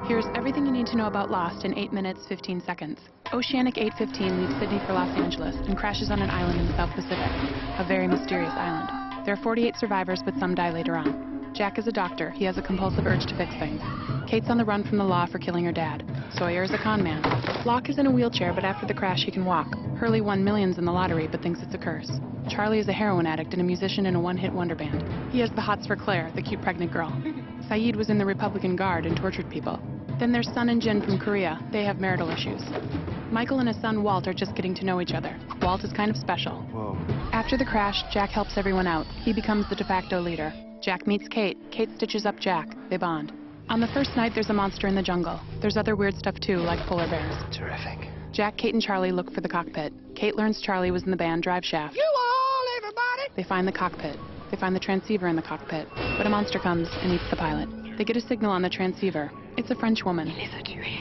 Here's everything you need to know about Lost in 8 minutes, 15 seconds. Oceanic 815 leaves Sydney for Los Angeles and crashes on an island in the South Pacific, a very mysterious island. There are 48 survivors, but some die later on. Jack is a doctor. He has a compulsive urge to fix things. Kate's on the run from the law for killing her dad. Sawyer is a con man. Locke is in a wheelchair, but after the crash he can walk. Hurley won millions in the lottery, but thinks it's a curse. Charlie is a heroin addict and a musician in a one-hit wonder band. He has the hots for Claire, the cute pregnant girl. Saeed was in the Republican Guard and tortured people. Then there's Sun and Jin from Korea. They have marital issues. Michael and his son Walt are just getting to know each other. Walt is kind of special. Whoa. After the crash, Jack helps everyone out. He becomes the de facto leader. Jack meets Kate. Kate stitches up Jack. They bond. On the first night, there's a monster in the jungle. There's other weird stuff too, like polar bears. Terrific. Jack, Kate, and Charlie look for the cockpit. Kate learns Charlie was in the band Drive Shaft. You all, everybody! They find the cockpit. They find the transceiver in the cockpit. But a monster comes and eats the pilot. They get a signal on the transceiver. It's a French woman,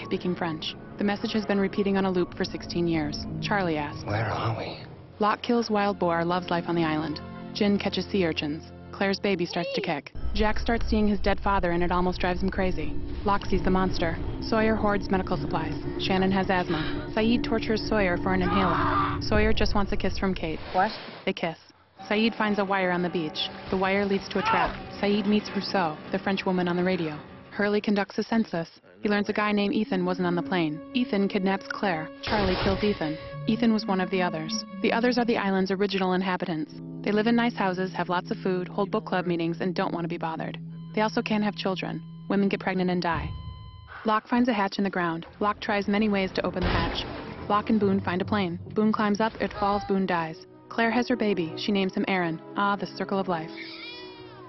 speaking French. The message has been repeating on a loop for 16 years. Charlie asks, Where are we? Locke kills wild boar, loves life on the island. Jin catches sea urchins. Claire's baby starts to kick. Jack starts seeing his dead father and it almost drives him crazy. Locke sees the monster. Sawyer hoards medical supplies. Shannon has asthma. Saeed tortures Sawyer for an inhaler. Sawyer just wants a kiss from Kate. What? They kiss. Saeed finds a wire on the beach. The wire leads to a trap. Saeed meets Rousseau, the French woman on the radio. Hurley conducts a census. He learns a guy named Ethan wasn't on the plane. Ethan kidnaps Claire. Charlie kills Ethan. Ethan was one of the others. The others are the island's original inhabitants. They live in nice houses, have lots of food, hold book club meetings, and don't want to be bothered. They also can't have children. Women get pregnant and die. Locke finds a hatch in the ground. Locke tries many ways to open the hatch. Locke and Boone find a plane. Boone climbs up, it falls, Boone dies. Claire has her baby. She names him Aaron. Ah, the circle of life.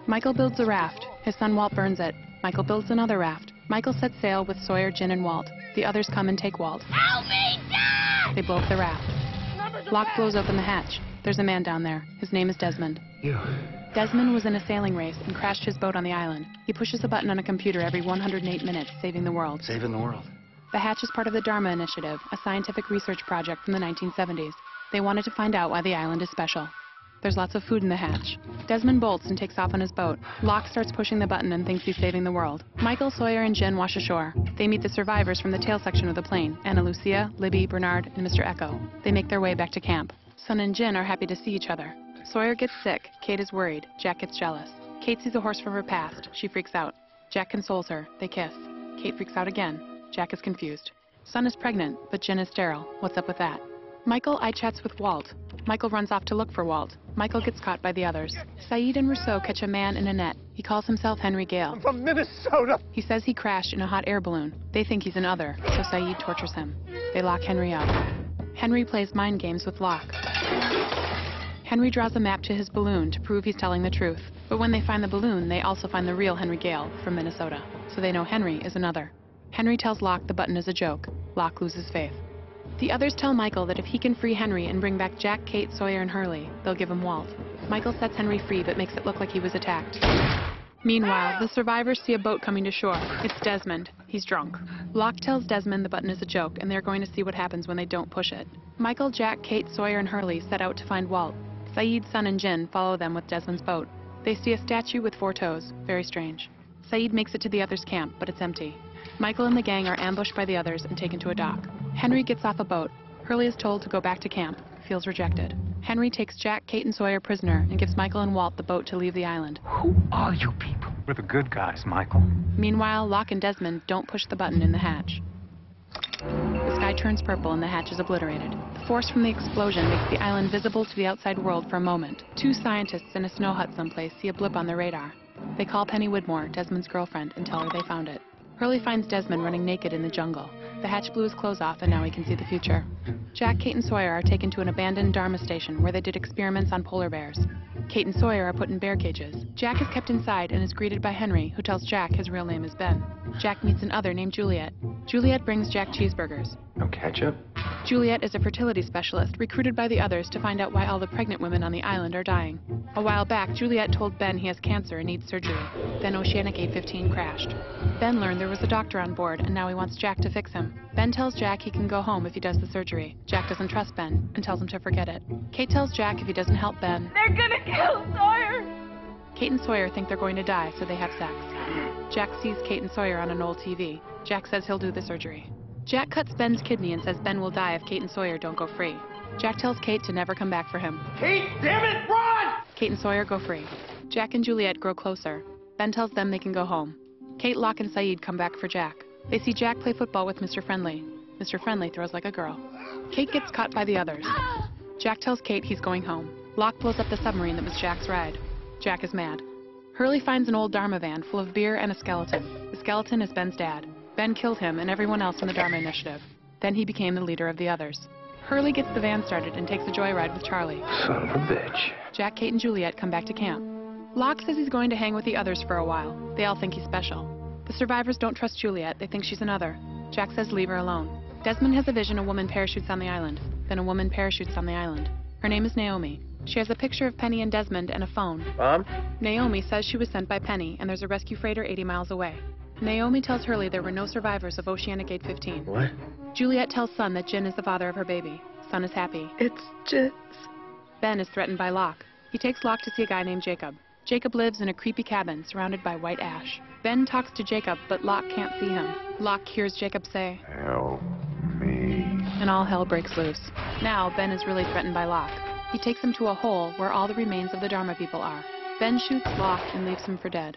Michael builds a raft. His son Walt burns it. Michael builds another raft. Michael sets sail with Sawyer, Jin, and Walt. The others come and take Walt. Help me, Dad! They blow up the raft. Locke blows open the hatch. There's a man down there. His name is Desmond. You. Desmond was in a sailing race and crashed his boat on the island. He pushes a button on a computer every 108 minutes, saving the world. Saving the world. The hatch is part of the Dharma Initiative, a scientific research project from the 1970s. They wanted to find out why the island is special. There's lots of food in the hatch. Desmond bolts and takes off on his boat. Locke starts pushing the button and thinks he's saving the world. Michael, Sawyer, and Jin wash ashore. They meet the survivors from the tail section of the plane, Ana Lucia, Libby, Bernard, and Mr. Echo. They make their way back to camp. Sun and Jin are happy to see each other. Sawyer gets sick. Kate is worried. Jack gets jealous. Kate sees a horse from her past. She freaks out. Jack consoles her. They kiss. Kate freaks out again. Jack is confused. Sun is pregnant, but Jin is sterile. What's up with that? Michael eye-chats with Walt. Michael runs off to look for Walt. Michael gets caught by the others. Saeed and Rousseau catch a man in a net. He calls himself Henry Gale. I'm from Minnesota! He says he crashed in a hot air balloon. They think he's an other, so Saeed tortures him. They lock Henry up. Henry plays mind games with Locke. Henry draws a map to his balloon to prove he's telling the truth. But when they find the balloon, they also find the real Henry Gale from Minnesota. So they know Henry is another. Henry tells Locke the button is a joke. Locke loses faith. The others tell Michael that if he can free Henry and bring back Jack, Kate, Sawyer, and Hurley, they'll give him Walt. Michael sets Henry free but makes it look like he was attacked. Meanwhile, the survivors see a boat coming to shore. It's Desmond. He's drunk. Locke tells Desmond the button is a joke and they're going to see what happens when they don't push it. Michael, Jack, Kate, Sawyer, and Hurley set out to find Walt. Saeed, Sun, and Jin follow them with Desmond's boat. They see a statue with 4 toes. Very strange. Saeed makes it to the others' camp, but it's empty. Michael and the gang are ambushed by the others and taken to a dock. Henry gets off a boat. Hurley is told to go back to camp. Feels rejected. Henry takes Jack, Kate, and Sawyer prisoner and gives Michael and Walt the boat to leave the island. Who are you people? We're the good guys, Michael. Meanwhile, Locke and Desmond don't push the button in the hatch. The sky turns purple and the hatch is obliterated. The force from the explosion makes the island visible to the outside world for a moment. 2 scientists in a snow hut someplace see a blip on their radar. They call Penny Widmore, Desmond's girlfriend, and tell her they found it. Hurley finds Desmond running naked in the jungle. The hatch blew his clothes off and now he can see the future. Jack, Kate, and Sawyer are taken to an abandoned Dharma station where they did experiments on polar bears. Kate and Sawyer are put in bear cages. Jack is kept inside and is greeted by Henry, who tells Jack his real name is Ben. Jack meets an other named Juliet. Juliet brings Jack cheeseburgers. No ketchup? Juliet is a fertility specialist recruited by the others to find out why all the pregnant women on the island are dying. A while back, Juliet told Ben he has cancer and needs surgery. Then Oceanic 815 crashed. Ben learned there was a doctor on board and now he wants Jack to fix him. Ben tells Jack he can go home if he does the surgery. Jack doesn't trust Ben and tells him to forget it. Kate tells Jack if he doesn't help Ben, they're gonna kill Sawyer! Kate and Sawyer think they're going to die, so they have sex. Jack sees Kate and Sawyer on an old TV. Jack says he'll do the surgery. Jack cuts Ben's kidney and says Ben will die if Kate and Sawyer don't go free. Jack tells Kate to never come back for him. Kate, damn it, run! Kate and Sawyer go free. Jack and Juliet grow closer. Ben tells them they can go home. Kate, Locke, and Saeed come back for Jack. They see Jack play football with Mr. Friendly. Mr. Friendly throws like a girl. Kate gets caught by the others. Jack tells Kate he's going home. Locke blows up the submarine that was Jack's ride. Jack is mad. Hurley finds an old Dharma van full of beer and a skeleton. The skeleton is Ben's dad. Ben killed him and everyone else in the Dharma Initiative. Then he became the leader of the others. Hurley gets the van started and takes a joyride with Charlie. Son of a bitch. Jack, Kate, and Juliet come back to camp. Locke says he's going to hang with the others for a while. They all think he's special. The survivors don't trust Juliet. They think she's another. Jack says leave her alone. Desmond has a vision a woman parachutes on the island. Then a woman parachutes on the island. Her name is Naomi. She has a picture of Penny and Desmond and a phone. Mom? Naomi says she was sent by Penny, and there's a rescue freighter 80 miles away. Naomi tells Hurley there were no survivors of Oceanic 815. What? Juliet tells Sun that Jin is the father of her baby. Sun is happy. It's just... Ben is threatened by Locke. He takes Locke to see a guy named Jacob. Jacob lives in a creepy cabin surrounded by white ash. Ben talks to Jacob, but Locke can't see him. Locke hears Jacob say, Help me. and all hell breaks loose. Now, Ben is really threatened by Locke. He takes him to a hole where all the remains of the Dharma people are. Ben shoots Locke and leaves him for dead.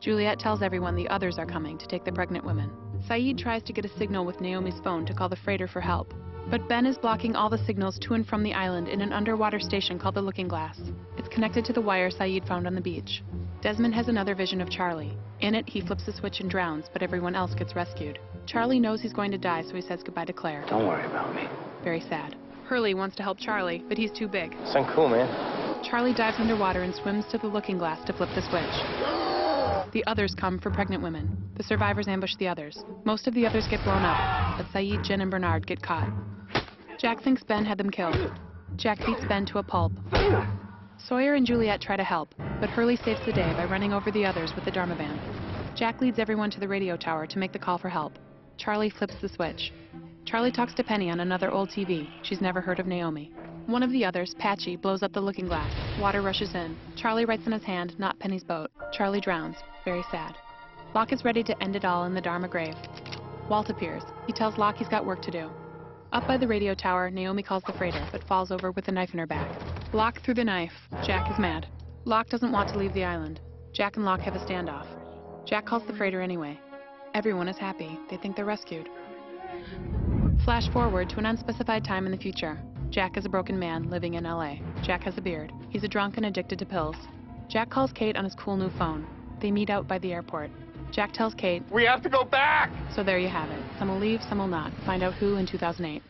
Juliet tells everyone the others are coming to take the pregnant women. Saeed tries to get a signal with Naomi's phone to call the freighter for help. But Ben is blocking all the signals to and from the island in an underwater station called the Looking Glass. It's connected to the wire Saeed found on the beach. Desmond has another vision of Charlie. In it, he flips the switch and drowns, but everyone else gets rescued. Charlie knows he's going to die, so he says goodbye to Claire. Don't worry about me. Very sad. Hurley wants to help Charlie, but he's too big. Sound cool, man. Charlie dives underwater and swims to the Looking Glass to flip the switch. The others come for pregnant women. The survivors ambush the others. Most of the others get blown up, but Saeed, Jin, and Bernard get caught. Jack thinks Ben had them killed. Jack beats Ben to a pulp. Sawyer and Juliet try to help, but Hurley saves the day by running over the others with the Dharma van. Jack leads everyone to the radio tower to make the call for help. Charlie flips the switch. Charlie talks to Penny on another old TV. She's never heard of Naomi. One of the others, Patchy, blows up the Looking Glass. Water rushes in. Charlie writes in his hand, not Penny's boat. Charlie drowns. Very sad. Locke is ready to end it all in the Dharma grave. Walt appears. He tells Locke he's got work to do. Up by the radio tower, Naomi calls the freighter, but falls over with a knife in her back. Locke threw the knife. Jack is mad. Locke doesn't want to leave the island. Jack and Locke have a standoff. Jack calls the freighter anyway. Everyone is happy. They think they're rescued. Flash forward to an unspecified time in the future. Jack is a broken man living in LA. Jack has a beard. He's a drunk and addicted to pills. Jack calls Kate on his cool new phone. They meet out by the airport. Jack tells Kate, We have to go back! so there you have it. Some will leave, some will not. Find out who in 2008.